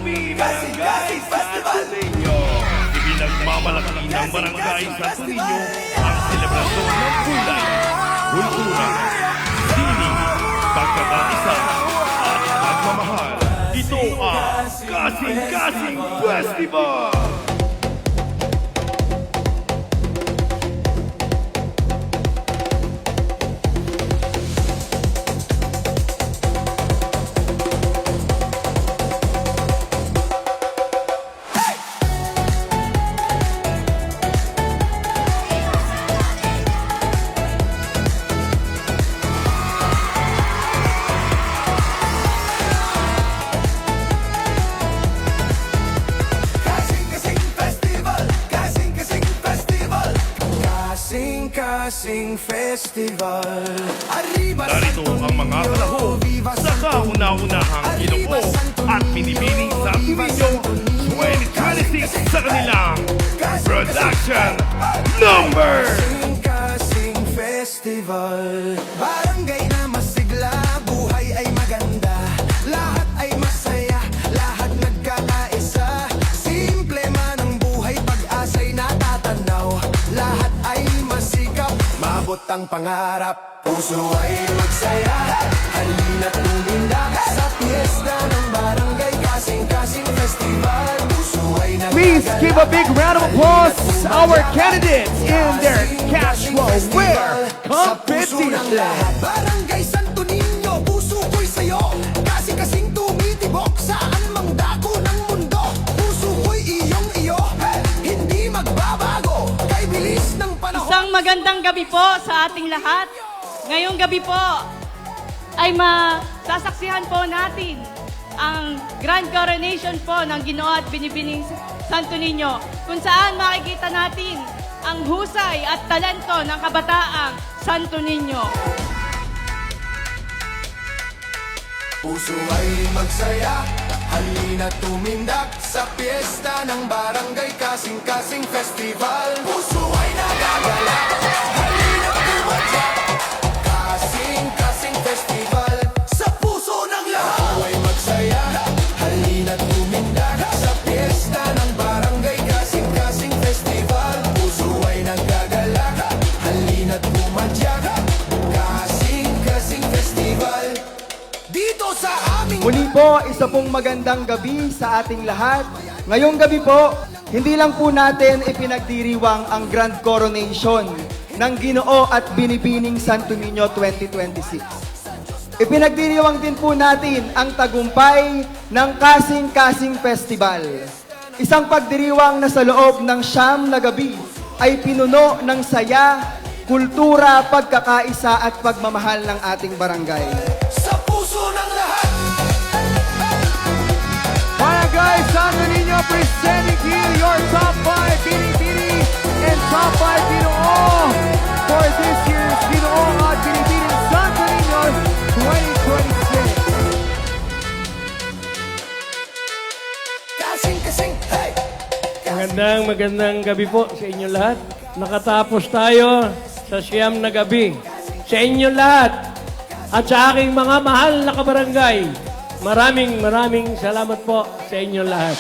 Gabi Barangay Santo Niño. Ipinagmamalaki ng Barangay Santo Niño ang selebrasyon ng kulay, kultura, sining, pagkakaisa at pagmamahal. Ito ang Kasing-Kasing Festival! Kasing Festival. Narito ang mga kalahok sa kauna-unahang Ginoo at Binibining Santo Niño 2026 sa kanilang production number. Kasing Festival. Barangay na masigla, buhay ay maganda. Lahat ay masaya, lahat nagkakaisa. Simple man ang buhay, pag-asa'y natatanaw. Lahat ay masikap, maabot ang pangarap. Puso ay magsaya, halina't tumindak sa piyesta ng barangay. Kasing-Kasing Festival. Puso ay nagkagala. Please give a big round of applause to our candidates in their casual wear competition. Barangay Santo Niño, puso ko'y sa'yo. Kasing-kasing tumitibok, saan mang dako ng mundo. Puso ko'y iyong-iyo, hindi magbabago. Kay bilis ng panahon. Isang magandang gabi po sa ating lahat. Ngayong gabi po ay masasaksihan po natin ang Grand Coronation po ng Ginoo at Binibining Santo Niño, kung saan makikita natin ang husay at talento ng kabataang Santo Niño. Puso ay magsaya, halina't tumindak sa piyesta ng barangay. Kasing-Kasing Festival. Puso ay nagagala, halina't tumadyak. Kasing-Kasing Festival, sa puso ng lahat. Puso ay magsaya, halina't tumindak sa piyesta ng barangay. Kasing-Kasing Festival. Puso ay nagagala, halina't tumadyak. Kasing-Kasing Festival, dito sa aming Muli po, isa pong magandang gabi sa ating lahat. Ngayong gabi po, hindi lang po natin ipinagdiriwang ang Grand Coronation ng Ginoo at Binibining Santo Niño 2026. Ipinagdiriwang din po natin ang tagumpay ng Kasing-Kasing Festival. Isang pagdiriwang na sa loob ng 9 na gabi ay pinuno ng saya, kultura, pagkakaisa at pagmamahal ng ating barangay. sa puso ng lahat. Barangay Santo Niño presenting to you your top 5 Binibini and top 5 Ginoo for this year's Ginoo at Binibining Santo Niño 2026. Kasing-kasing, hey! Magandang gabi po sa inyo lahat. Nakatapos tayo sa 9 na gabi. Sa inyo lahat at sa aking mga mahal na kabarangay, maraming salamat po sa inyo lahat.